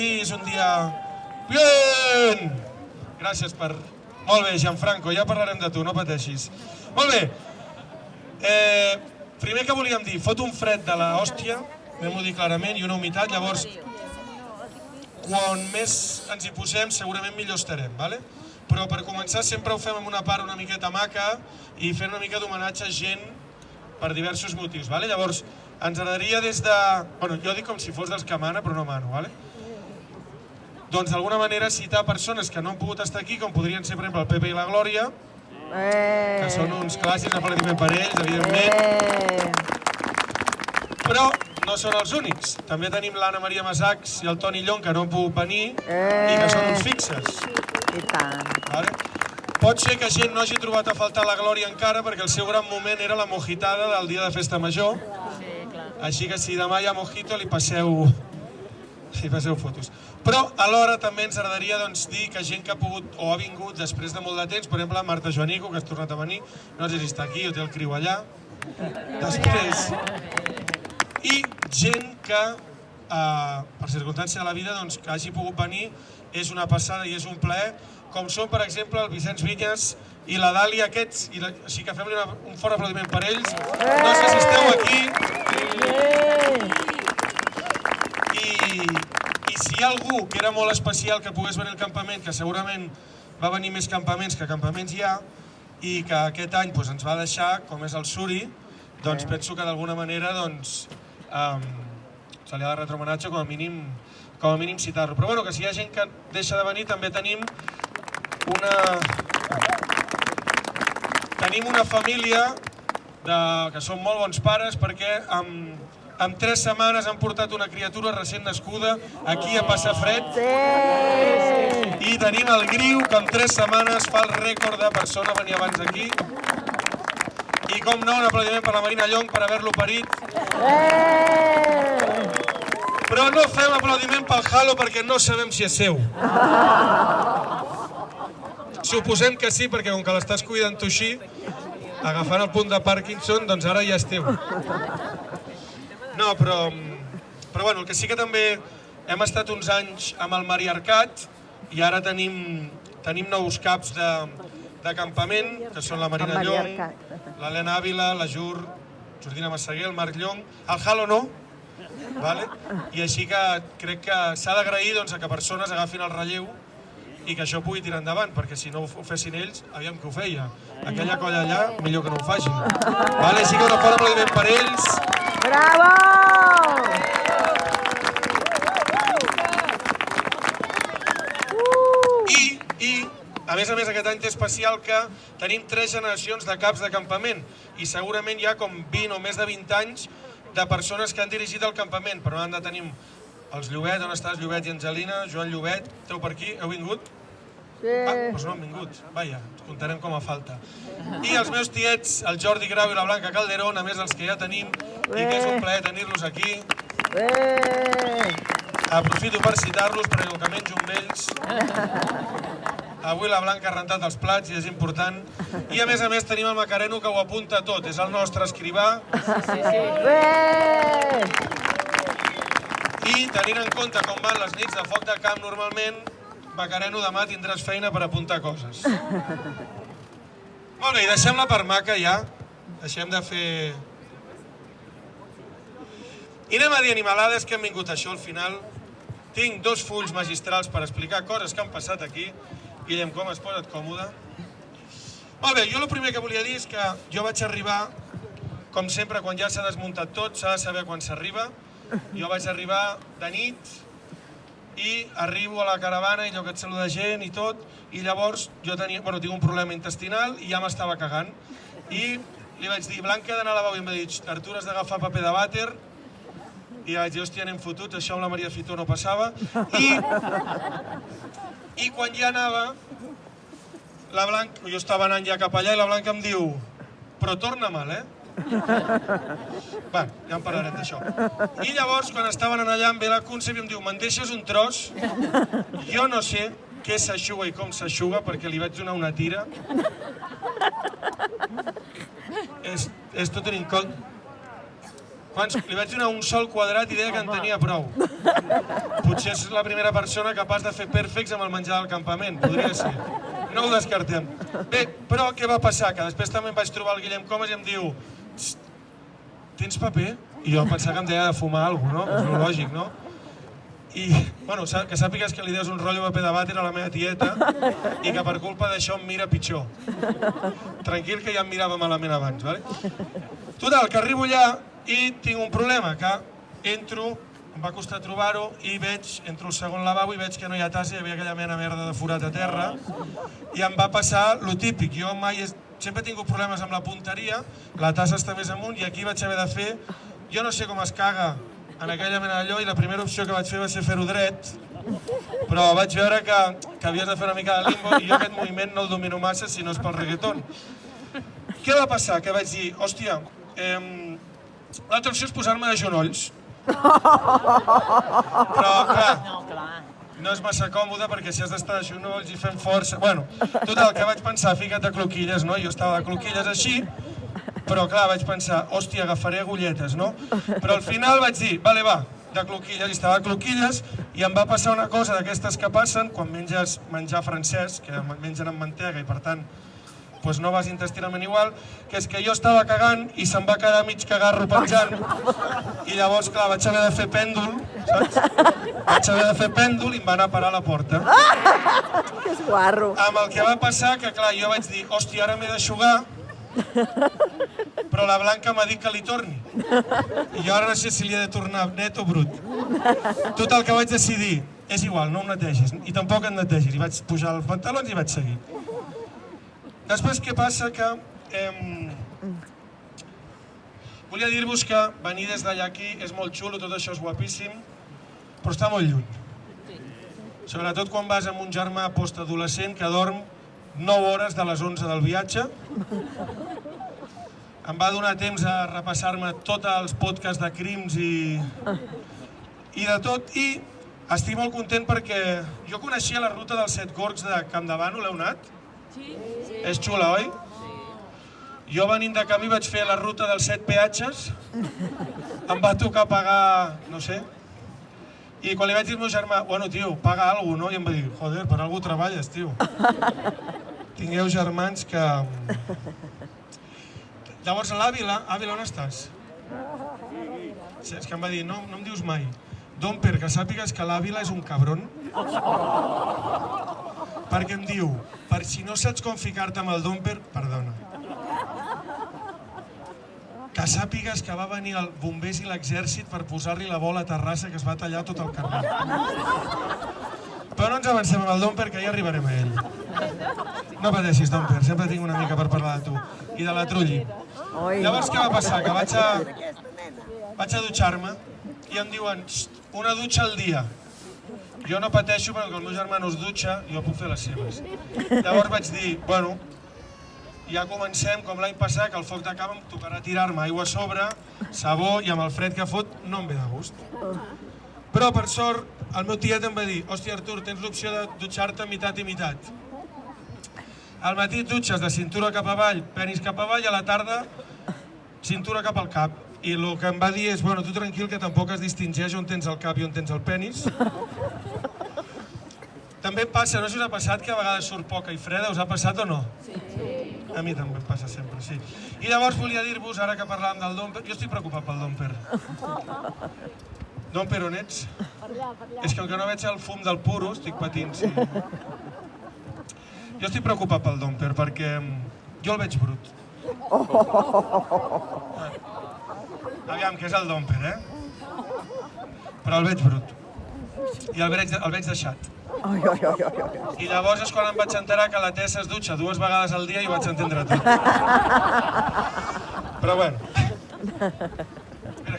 És un dia... Bien! Gràcies per... Molt bé, Gianfranco, ja parlarem de tu, no pateixis. Molt bé. Primer que volíem dir, fot un fred de l'hòstia, anem-ho dir clarament, i una humitat, llavors, quan més ens hi posem, segurament millor estarem, ¿vale? Però per començar sempre ho fem amb una part una miqueta maca i fent una mica d'homenatge a gent per diversos motius, ¿vale? Llavors, ens agradaria des de... Bueno, jo dic com si fos dels que mana, però no mano, ¿vale? Doncs d'alguna manera citar persones que no han pogut estar aquí, com podrien ser, per exemple, el Pepe i la Glòria, que són uns clàssics, aplaudiment per ells, evidentment. Però no són els únics. També tenim l'Anna Maria Massacs i el Toni Llong, que no han pogut venir i que són uns fixes. I tant. Vale? Pot ser que gent no hagi trobat a faltar la Glòria encara, perquè el seu gran moment era la mojitada del dia de festa major. Així que si demà hi ha mojito, li passeu fotos. Però alhora també ens agradaria dir que gent que ha pogut o ha vingut després de molt de temps, per exemple, Marta Joanico, que has tornat a venir, no sé si està aquí o té el criu allà. Després. I gent que, per circumstància de la vida, que hagi pogut venir, és una passada i és un plaer, com són, per exemple, el Vicenç Vinyes i la Dàlia, aquests, així que fem-li un fort aplaudiment per ells. No sé si esteu aquí. I si hi ha algú que era molt especial que pogués venir al campament, que segurament va venir més campaments que campaments hi ha, i que aquest any ens va deixar, com és el Suri, doncs penso que d'alguna manera se li ha de retre homenatge, com a mínim citar-lo. Però bueno, que si hi ha gent que deixa de venir, també tenim una família que són molt bons pares, perquè en 3 setmanes han portat una criatura recent nascuda aquí a passar fred. I tenim el Griu, que en 3 setmanes fa el rècord de persona venir abans aquí. I com no, un aplaudiment per la Marina Llong per haver-lo parit. Però no fem aplaudiment pel Halo perquè no sabem si és seu. Suposem que sí, perquè com que l'estàs cuidant tu així, agafant el punt de Parkinson, doncs ara ja és teu. No, però bueno, el que sí que també hem estat uns anys amb el Mariarcat i ara tenim nous caps de campament, que són la Marina Llong, l'Helena Ávila, la Jur, Jordina Massaguer, el Marc Llong, el Halo no, i així que crec que s'ha d'agrair que persones agafin el relleu i que això pugui tirar endavant, perquè si no ho fessin ells, aviam què ho feia. Aquella colla allà, millor que no ho facin. Així que un fort aplaudiment per ells. Bravo! I, a més, aquest any té especial que tenim 3 generacions de caps de campament i segurament hi ha com 20 o més de 20 anys de persones que han dirigit el campament. Per una banda tenim els Llobet, on estàs, Llobet i Angelina? Joan Llobet, esteu per aquí? Heu vingut? Sí. Doncs no han vingut. Vaja, ens comptarem com a falta. I els meus tiets, el Jordi Grau i la Blanca Calderón, a més els que ja tenim, i que és un plaer tenir-los aquí. Aprofito per citar-los, perquè com que menjo amb ells, avui la Blanca ha rentat els plats i és important. I a més tenim el Macareno, que ho apunta tot, és el nostre escrivà. I tenint en compte com van les nits de foc de camp normalment, Macareno, demà tindràs feina per apuntar coses. Molt bé, i deixem-la per maca ja. Deixem de fer... I anem a dir animalades que hem vingut a això al final. Tinc 2 fulls magistrals per explicar coses que han passat aquí. Guillem, com es posa't còmode? Molt bé, jo el primer que volia dir és que jo vaig arribar, com sempre, quan ja s'ha desmuntat tot, s'ha de saber quan s'arriba. Jo vaig arribar de nit i arribo a la caravana i allò que et saluda gent i tot, i llavors jo tinc un problema intestinal i ja m'estava cagant. I li vaig dir, Blanca, he d'anar a lavabo, i em va dir, Artur, has d'agafar paper de vàter. I vaig dir, hòstia, anem fotuts, això amb la Maria Fitó no passava. I quan ja anava, la Blanca, jo estava anant ja cap allà i la Blanca em diu, però torna mal, Bé, ja en parlarem d'això. I llavors, quan estaven allà, em ve la Concep i em diu, me'n deixes un tros? Jo no sé què s'aixuga i com s'aixuga, perquè li vaig donar una tira. És tot un incògnit. Li vaig donar un sol quadrat i deia que en tenia prou. Potser és la primera persona capaç de fer perfects amb el menjar del campament, podria ser. No ho descartem. Bé, però què va passar? Que després també em vaig trobar el Guillem Comas i em diu tens paper? I jo pensava que em deia de fumar alguna cosa, no? És lo lògic, no? I, bueno, que sàpigues que li deus un rotllo paper de vàter a la meva tieta i que per culpa d'això em mira pitjor. Tranquil, que ja em mirava malament abans, vale? Total, que arribo allà i tinc un problema, que entro, em va costar trobar-ho, i entro al segon lavabo i veig que no hi ha tassa, hi havia aquella mena merda de forat a terra, i em va passar lo típic. Jo sempre he tingut problemes amb la punteria, la tassa està més amunt, i aquí vaig haver de fer, jo no sé com es caga en aquella mena d'allò, i la primera opció que vaig fer va ser fer-ho dret, però vaig veure que havies de fer una mica de limbo, i jo aquest moviment no el domino massa si no és pel reggaeton. Què va passar? Que vaig dir, hòstia, l'altra opció és posar-me de genolls. Però, clar, no és massa còmode perquè si has d'estar de genolls i fent força... Bueno, total, que vaig pensar, fica't de cloquilles, no? Jo estava de cloquilles així, però clar, vaig pensar, hòstia, agafaré agulletes, no? Però al final vaig dir, vale, va, de cloquilles, i estava de cloquilles, i em va passar una cosa d'aquestes que passen quan menges menjar francès, que mengen amb mantega i per tant no vas intestinalment igual, que és que jo estava cagant i se'm va quedar mig cagarro penjant, i llavors, clar, vaig haver de fer pèndol, saps? Vaig haver de fer pèndol i em va anar a parar a la porta. Que esguarro. Amb el que va passar, que clar, jo vaig dir, hòstia, ara m'he d'aixugar, però la Blanca m'ha dit que li torni. I jo ara no sé si li he de tornar net o brut. Tot el que vaig decidir, és igual, no em netegis, i tampoc em netegis. I vaig pujar els pantalons i vaig seguir. Després, què passa? Que volia dir-vos que venir des d'allà aquí és molt xulo, tot això és guapíssim, però està molt lluny. Sobretot quan vas amb un germà postadolescent que dorm 9 hores de les 11 del viatge. Em va donar temps a repassar-me tots els podcasts de crims i de tot, i estic molt content perquè jo coneixia la ruta dels 7 gorgs de Campdevànol, l'heu anat? Sí. És xula, oi? Jo venint de camí vaig fer la ruta dels 7 peatges, em va tocar pagar, no sé, i quan li vaig dir al meu germà, bueno, tio, paga alguna cosa, no? I em va dir, joder, per alguna cosa treballes, tio. Tingueu germans que... Llavors a l'Àvila, on estàs? Sí, és que em va dir, no em dius mai. Domper, que sàpigues que l'Àvila és un cabron. Perquè em diu, per si no saps com ficar-te amb el Domper, perdona. Que sàpigues que va venir el bombers i l'exèrcit per posar-li la bola a Terrassa, que es va tallar tot el carrer. Però no ens avancem amb el Domper, que ja arribarem a ell. No pateixis, Domper, sempre tinc una mica per parlar de tu. I de la Trulli. Llavors què va passar? Que vaig a dutxar-me i em diuen, una dutxa al dia. Jo no pateixo perquè el meu germà no es dutxa, jo puc fer les seves. Llavors vaig dir, bueno, ja comencem com l'any passat, que el foc de cava em tocarà tirar-me aigua a sobre, sabó, i amb el fred que fot no em ve de gust. Però per sort, el meu tiet em va dir, hòstia Artur, tens l'opció de dutxar-te meitat i meitat. Al matí et dutxes de cintura cap avall, penis cap avall, a la tarda cintura cap al cap. I el que em va dir és, bueno, tu tranquil, que tampoc es distingeix on tens el cap i on tens el penis. També em passa, no sé si us ha passat que a vegades surt poca i freda, us ha passat o no? Sí. A mi també em passa sempre, sí. I llavors volia dir-vos, ara que parlàvem del Domper, jo estic preocupat pel Domper. Domper, on ets? És que el que no veig és el fum del puro, estic patint, sí. Jo estic preocupat pel Domper perquè jo el veig brut. Aviam, que és el Domper, Però el veig brut. I el veig deixat. I llavors és quan em vaig enterar que la Tessa es dutxa 2 vegades al dia i ho vaig entendre tot. Però bueno.